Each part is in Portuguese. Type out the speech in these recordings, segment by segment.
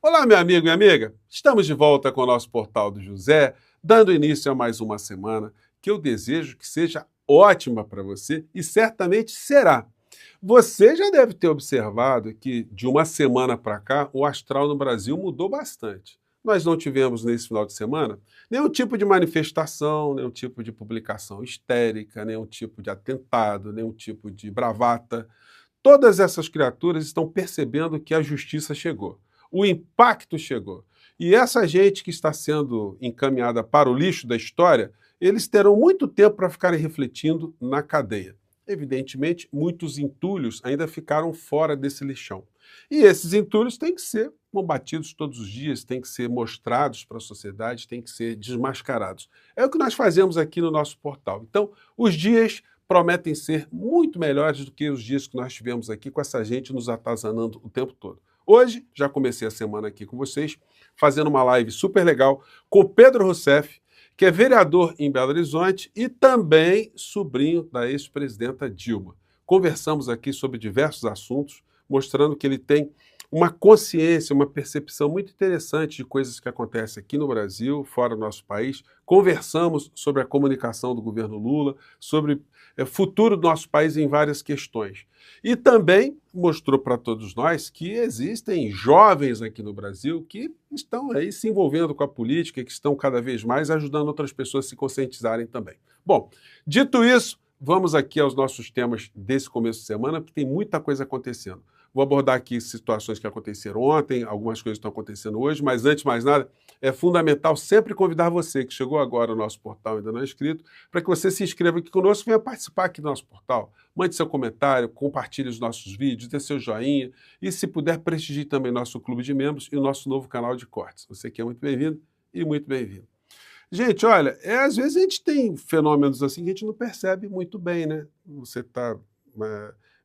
Olá, meu amigo e amiga. Estamos de volta com o nosso Portal do José, dando início a mais uma semana que eu desejo que seja ótima para você e certamente será. Você já deve ter observado que de uma semana para cá o astral no Brasil mudou bastante. Nós não tivemos nesse final de semana nenhum tipo de manifestação, nenhum tipo de publicação histérica, nenhum tipo de atentado, nenhum tipo de bravata. Todas essas criaturas estão percebendo que a justiça chegou, o impacto chegou. E essa gente que está sendo encaminhada para o lixo da história, eles terão muito tempo para ficarem refletindo na cadeia. Evidentemente, muitos entulhos ainda ficaram fora desse lixão. E esses entulhos têm que ser combatidos todos os dias, têm que ser mostrados para a sociedade, têm que ser desmascarados. É o que nós fazemos aqui no nosso portal. Então, os dias prometem ser muito melhores do que os dias que nós tivemos aqui com essa gente nos atazanando o tempo todo. Hoje, já comecei a semana aqui com vocês, fazendo uma live super legal com o Pedro Rousseff, que é vereador em Belo Horizonte e também sobrinho da ex-presidenta Dilma. Conversamos aqui sobre diversos assuntos, mostrando que ele tem uma consciência, uma percepção muito interessante de coisas que acontecem aqui no Brasil, fora do nosso país. Conversamos sobre a comunicação do governo Lula, sobre o futuro do nosso país em várias questões. E também mostrou para todos nós que existem jovens aqui no Brasil que estão aí se envolvendo com a política, que estão cada vez mais ajudando outras pessoas a se conscientizarem também. Bom, dito isso, vamos aqui aos nossos temas desse começo de semana, porque tem muita coisa acontecendo. Vou abordar aqui situações que aconteceram ontem, algumas coisas estão acontecendo hoje, mas antes de mais nada, é fundamental sempre convidar você que chegou agora ao nosso portal e ainda não é inscrito, para que você se inscreva aqui conosco e venha participar aqui do nosso portal. Mande seu comentário, compartilhe os nossos vídeos, dê seu joinha e, se puder, prestigie também nosso clube de membros e o nosso novo canal de cortes. Você que é muito bem-vindo e muito bem-vindo. Gente, olha, às vezes a gente tem fenômenos assim que a gente não percebe muito bem, né? Você está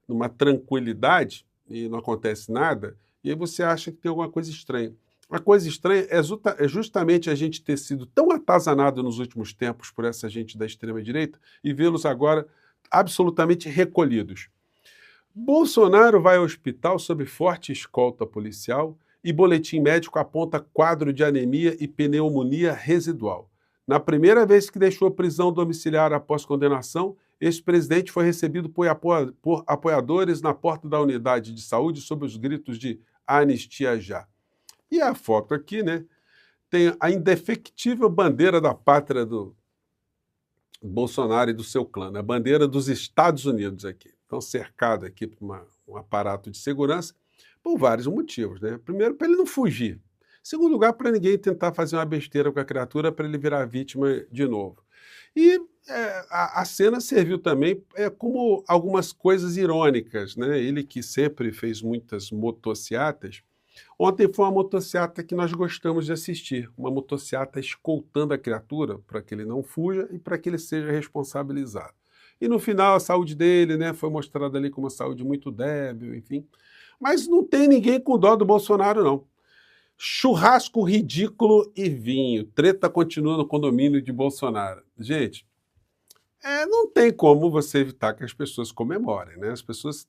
numa tranquilidade e não acontece nada, e aí você acha que tem alguma coisa estranha. A coisa estranha é justamente a gente ter sido tão atazanado nos últimos tempos por essa gente da extrema-direita e vê-los agora absolutamente recolhidos. Bolsonaro vai ao hospital sob forte escolta policial e boletim médico aponta quadro de anemia e pneumonia residual. Na primeira vez que deixou a prisão domiciliar após condenação, este presidente foi recebido por apoiadores na porta da unidade de saúde sob os gritos de anistia já. E a foto aqui, né, tem a indefectível bandeira da pátria do Bolsonaro e do seu clã, a bandeira dos Estados Unidos aqui. Estão cercados aqui por um aparato de segurança por vários motivos, né? Primeiro, para ele não fugir. Segundo lugar, para ninguém tentar fazer uma besteira com a criatura para ele virar vítima de novo. E a cena serviu também como algumas coisas irônicas, né? Ele que sempre fez muitas motociatas, ontem foi uma motociata que nós gostamos de assistir, uma motociata escoltando a criatura para que ele não fuja e para que ele seja responsabilizado. E no final a saúde dele, né, foi mostrada ali como uma saúde muito débil, enfim. Mas não tem ninguém com dó do Bolsonaro, não. Churrasco ridículo e vinho. Treta continua no condomínio de Bolsonaro. Gente, não tem como você evitar que as pessoas comemorem, né? As pessoas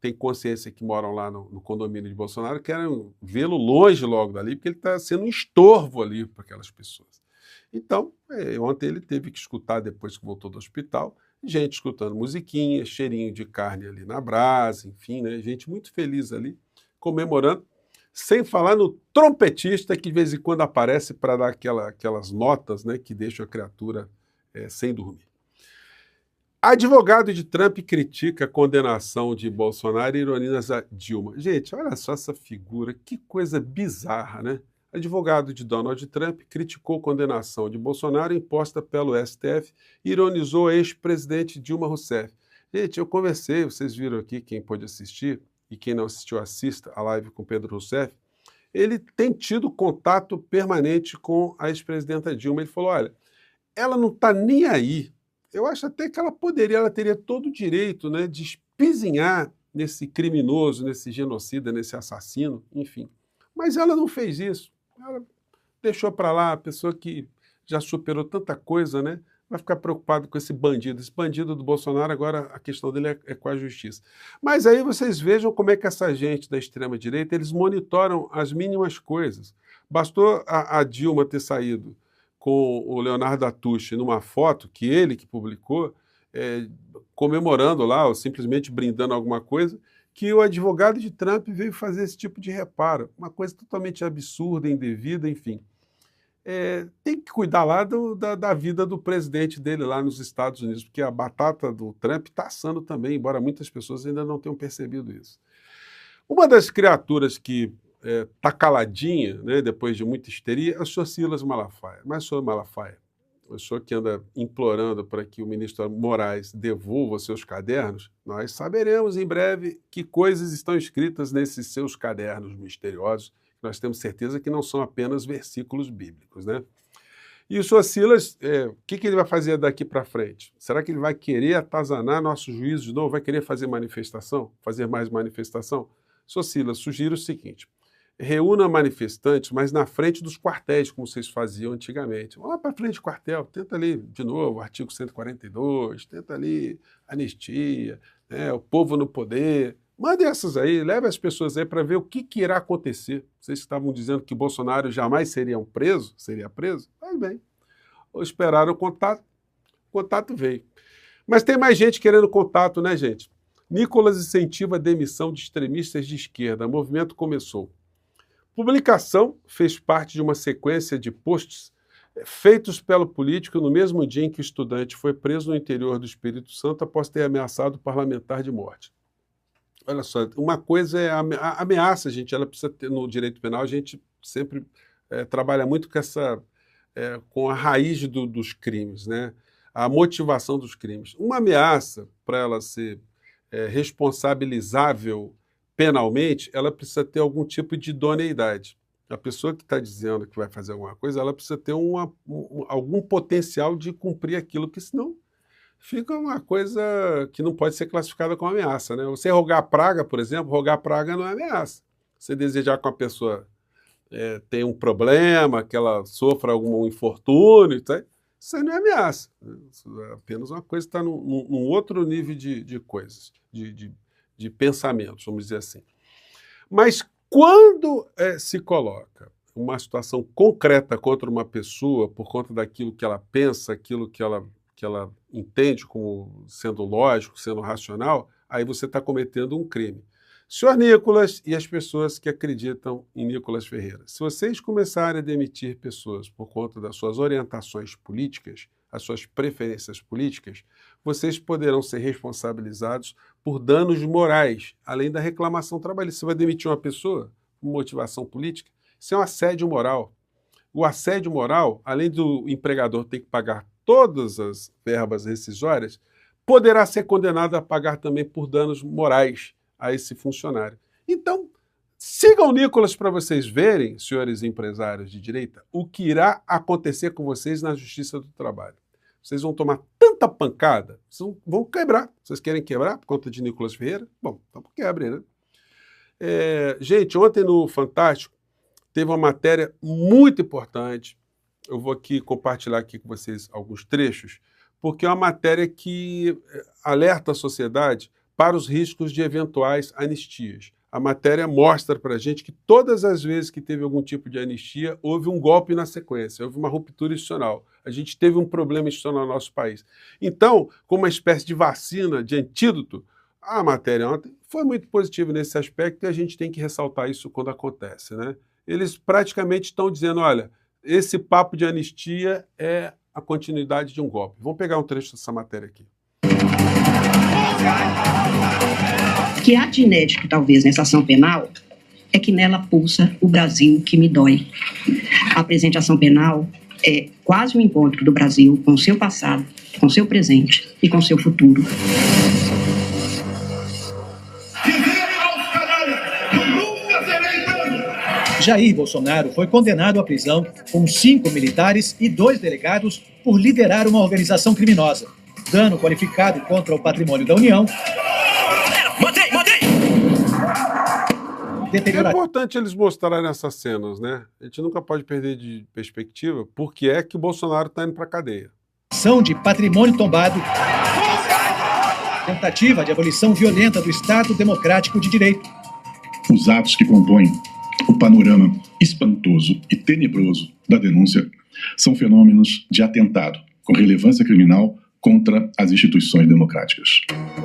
têm consciência que moram lá no condomínio de Bolsonaro, querem vê-lo longe logo dali, porque ele está sendo um estorvo ali para aquelas pessoas. Então, ontem ele teve que escutar, depois que voltou do hospital, gente escutando musiquinha, cheirinho de carne ali na brasa, enfim, né? Gente muito feliz ali, comemorando, sem falar no trompetista que de vez em quando aparece para dar aquelas notas, né, que deixam a criatura sem dormir. Advogado de Trump critica a condenação de Bolsonaro e ironiza Dilma. Gente, olha só essa figura, que coisa bizarra, né? Advogado de Donald Trump criticou a condenação de Bolsonaro imposta pelo STF e ironizou a ex-presidente Dilma Rousseff. Gente, eu conversei, vocês viram aqui, quem pôde assistir, e quem não assistiu, assista a live com Pedro Rousseff. Ele tem tido contato permanente com a ex-presidenta Dilma. Ele falou, olha, ela não está nem aí. Eu acho até que ela teria todo o direito, né, de espizinhar nesse criminoso, nesse genocida, nesse assassino, enfim. Mas ela não fez isso. Ela deixou para lá a pessoa que já superou tanta coisa, né? vai ficar preocupado com esse bandido. Esse bandido do Bolsonaro, agora a questão dele é com a justiça. Mas aí vocês vejam como é que essa gente da extrema-direita, eles monitoram as mínimas coisas. Bastou a Dilma ter saído com o Leonardo Atushi numa foto que ele que publicou, comemorando lá, ou simplesmente brindando alguma coisa, que o advogado de Trump veio fazer esse tipo de reparo. Uma coisa totalmente absurda, indevida, enfim. Tem que cuidar lá da vida do presidente dele lá nos Estados Unidos, porque a batata do Trump está assando também, embora muitas pessoas ainda não tenham percebido isso. Uma das criaturas que está caladinha, né, depois de muita histeria, é o senhor Silas Malafaia. Mas, senhor Malafaia, o senhor que anda implorando para que o ministro Moraes devolva seus cadernos, nós saberemos em breve que coisas estão escritas nesses seus cadernos misteriosos. Nós temos certeza que não são apenas versículos bíblicos, né? E o senhor Silas, o que ele vai fazer daqui para frente? Será que ele vai querer atazanar nossos juízos de novo? Vai querer fazer manifestação? Fazer mais manifestação? Senhor Silas, sugiro o seguinte: reúna manifestantes, mas na frente dos quartéis, como vocês faziam antigamente. Vamos lá para frente do quartel, tenta ali, de novo, artigo 142, tenta ali, anistia, né, o povo no poder. Mande essas aí, leve as pessoas aí para ver o que irá acontecer. Vocês estavam dizendo que Bolsonaro jamais seria preso? Mas bem, esperaram o contato veio. Mas tem mais gente querendo contato, né, gente? Nicolas incentiva a demissão de extremistas de esquerda. O movimento começou. Publicação fez parte de uma sequência de posts feitos pelo político no mesmo dia em que o estudante foi preso no interior do Espírito Santo após ter ameaçado o parlamentar de morte. Olha só, uma coisa é a ameaça, gente, ela precisa ter, no direito penal, a gente sempre trabalha muito com a raiz dos crimes, né? A motivação dos crimes. Uma ameaça, para ela ser responsabilizável penalmente, ela precisa ter algum tipo de idoneidade. A pessoa que está dizendo que vai fazer alguma coisa, ela precisa ter algum potencial de cumprir aquilo, que senão fica uma coisa que não pode ser classificada como ameaça, né? Você rogar praga, por exemplo, rogar praga não é ameaça. Você desejar que uma pessoa tenha um problema, que ela sofra algum infortúnio, tá? Isso aí não é ameaça. Isso é apenas uma coisa que está num outro nível de coisas, de pensamentos, vamos dizer assim. Mas quando se coloca uma situação concreta contra uma pessoa por conta daquilo que ela pensa, aquilo que ela entende como sendo lógico, sendo racional, aí você está cometendo um crime. Senhor Nicolas e as pessoas que acreditam em Nicolas Ferreira, se vocês começarem a demitir pessoas por conta das suas orientações políticas, as suas preferências políticas, vocês poderão ser responsabilizados por danos morais, além da reclamação trabalhista. Você vai demitir uma pessoa com motivação política? Isso é um assédio moral. O assédio moral, além do empregador ter que pagar todas as verbas rescisórias, poderá ser condenado a pagar também por danos morais a esse funcionário. Então, sigam o Nicolas para vocês verem, senhores empresários de direita, o que irá acontecer com vocês na Justiça do Trabalho. Vocês vão tomar tanta pancada, vocês vão quebrar. Vocês querem quebrar por conta de Nicolas Ferreira? Bom, então quebrem, né? Gente, ontem no Fantástico teve uma matéria muito importante. Eu vou aqui compartilhar aqui com vocês alguns trechos, porque é uma matéria que alerta a sociedade para os riscos de eventuais anistias. A matéria mostra para a gente que todas as vezes que teve algum tipo de anistia, houve um golpe na sequência, houve uma ruptura institucional. A gente teve um problema institucional no nosso país. Então, como uma espécie de vacina, de antídoto, a matéria ontem foi muito positiva nesse aspecto e a gente tem que ressaltar isso quando acontece, né? Eles praticamente estão dizendo, olha, esse papo de anistia é a continuidade de um golpe. Vamos pegar um trecho dessa matéria aqui. O que há de inédito, talvez, nessa ação penal é que nela pulsa o Brasil que me dói. A presente ação penal é quase um encontro do Brasil com seu passado, com seu presente e com seu futuro. Jair Bolsonaro foi condenado à prisão com 5 militares e 2 delegados por liderar uma organização criminosa. Dano qualificado contra o patrimônio da União. É importante eles mostrarem essas cenas, né? A gente nunca pode perder de perspectiva por que é que o Bolsonaro está indo para a cadeia. reparação de patrimônio tombado, tentativa de abolição violenta do Estado Democrático de Direito. Os atos que compõem o panorama espantoso e tenebroso da denúncia são fenômenos de atentado com relevância criminal contra as instituições democráticas.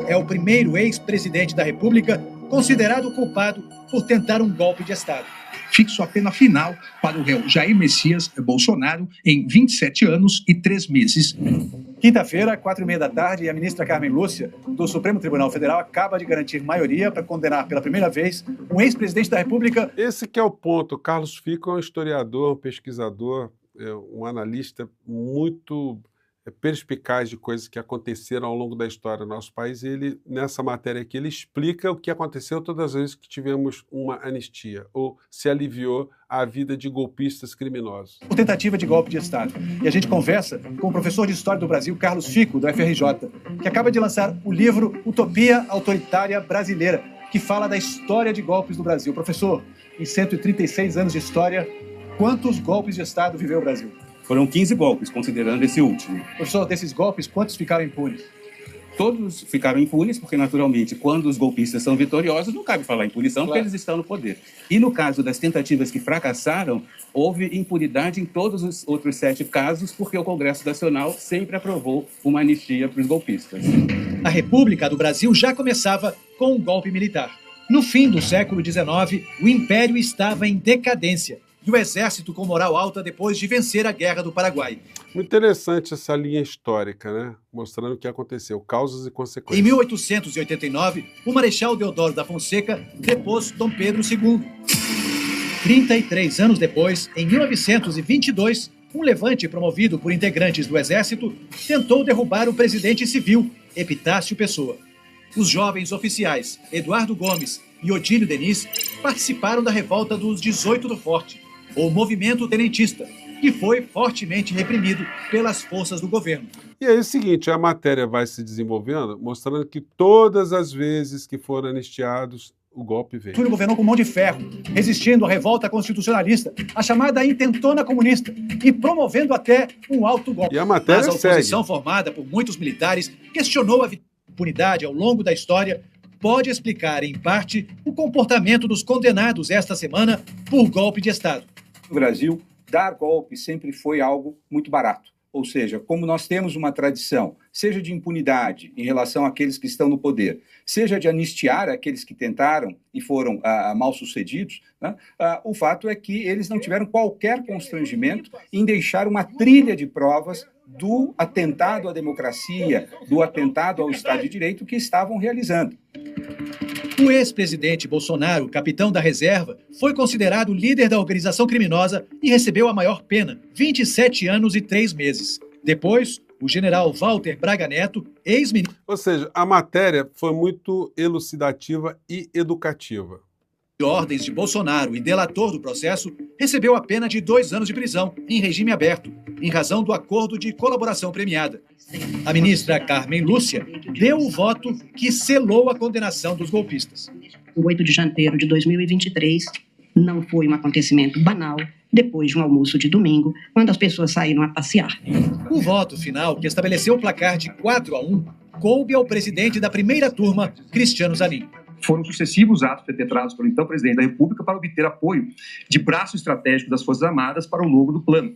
É o primeiro ex-presidente da República considerado culpado por tentar um golpe de Estado. Fixo a pena final para o réu Jair Messias Bolsonaro em 27 anos e 3 meses. Quinta-feira, 4h30 da tarde, a ministra Carmen Lúcia, do Supremo Tribunal Federal, acaba de garantir maioria para condenar pela primeira vez um ex-presidente da República. Esse que é o ponto. Carlos Fico é um historiador, um pesquisador, um analista muito perspicaz de coisas que aconteceram ao longo da história do nosso país, e ele, nessa matéria aqui, ele explica o que aconteceu todas as vezes que tivemos uma anistia, ou se aliviou a vida de golpistas criminosos. Por tentativa de golpe de Estado. E a gente conversa com o professor de História do Brasil, Carlos Fico, do FRJ, que acaba de lançar o livro Utopia Autoritária Brasileira, que fala da história de golpes do Brasil. Professor, em 136 anos de história, quantos golpes de Estado viveu o Brasil? Foram 15 golpes, considerando esse último. Professor, desses golpes, quantos ficaram impunes? Todos ficaram impunes, porque, naturalmente, quando os golpistas são vitoriosos, não cabe falar em punição, porque eles estão no poder. E no caso das tentativas que fracassaram, houve impunidade em todos os outros 7 casos, porque o Congresso Nacional sempre aprovou uma anistia para os golpistas. A República do Brasil já começava com um golpe militar. No fim do século XIX, o Império estava em decadência e o exército com moral alta depois de vencer a Guerra do Paraguai. Muito interessante essa linha histórica, né? Mostrando o que aconteceu, causas e consequências. Em 1889, o Marechal Deodoro da Fonseca depôs Dom Pedro II. 33 anos depois, em 1922, um levante promovido por integrantes do exército tentou derrubar o presidente civil, Epitácio Pessoa. Os jovens oficiais Eduardo Gomes e Odílio Denis participaram da revolta dos 18 do Forte, ou movimento tenentista, que foi fortemente reprimido pelas forças do governo. E aí é o seguinte, a matéria vai se desenvolvendo, mostrando que todas as vezes que foram anistiados, o golpe veio. Túlio governou com mão de ferro, resistindo à revolta constitucionalista, a chamada intentona comunista, e promovendo até um alto golpe. E a matéria Mas a oposição segue. formada por muitos militares questionou a impunidade ao longo da história, pode explicar, em parte, o comportamento dos condenados esta semana por golpe de Estado. No Brasil, dar golpe sempre foi algo muito barato. Ou seja, como nós temos uma tradição, seja de impunidade em relação àqueles que estão no poder, seja de anistiar aqueles que tentaram e foram mal-sucedidos, né? O fato é que eles não tiveram qualquer constrangimento em deixar uma trilha de provas do atentado à democracia, do atentado ao Estado de Direito que estavam realizando. O ex-presidente Bolsonaro, capitão da reserva, foi considerado líder da organização criminosa e recebeu a maior pena, 27 anos e 3 meses. Depois, o general Walter Braga Neto, ex-ministro... Ou seja, a matéria foi muito elucidativa e educativa. de ordens de Bolsonaro e delator do processo, recebeu a pena de 2 anos de prisão, em regime aberto, em razão do acordo de colaboração premiada. A ministra Carmen Lúcia deu o voto que selou a condenação dos golpistas. O 8 de janeiro de 2023 não foi um acontecimento banal, depois de um almoço de domingo, quando as pessoas saíram a passear. O voto final, que estabeleceu o placar de 4-1, coube ao presidente da primeira turma, Cristiano Zanin. Foram sucessivos atos perpetrados pelo então presidente da República para obter apoio de braço estratégico das Forças Armadas para o logro do plano.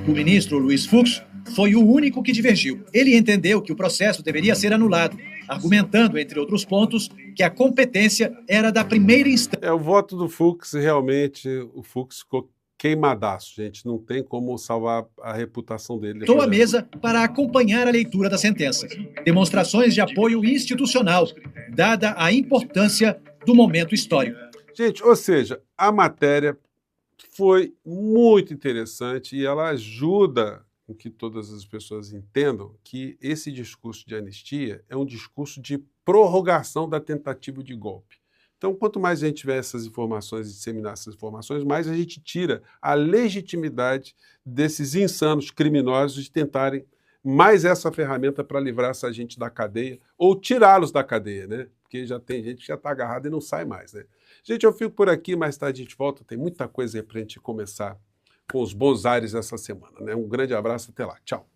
O ministro Luiz Fux foi o único que divergiu. Ele entendeu que o processo deveria ser anulado, argumentando, entre outros pontos, que a competência era da primeira instância. O voto do Fux, realmente, o Fux ficou queimadaço, gente. Não tem como salvar a reputação dele. Estou à mesa para acompanhar a leitura da sentença. Demonstrações de apoio institucional, dada a importância do momento histórico. Gente, ou seja, a matéria foi muito interessante e ela ajuda com que todas as pessoas entendam que esse discurso de anistia é um discurso de prorrogação da tentativa de golpe. Então, quanto mais a gente tiver essas informações e disseminar essas informações, mais a gente tira a legitimidade desses insanos criminosos de tentarem mais essa ferramenta para livrar essa gente da cadeia ou tirá-los da cadeia, né? Porque já tem gente que já está agarrada e não sai mais, né? Gente, eu fico por aqui, mais tarde a gente volta. Tem muita coisa aí para a gente começar com os bons ares essa semana, né? Um grande abraço, até lá. Tchau.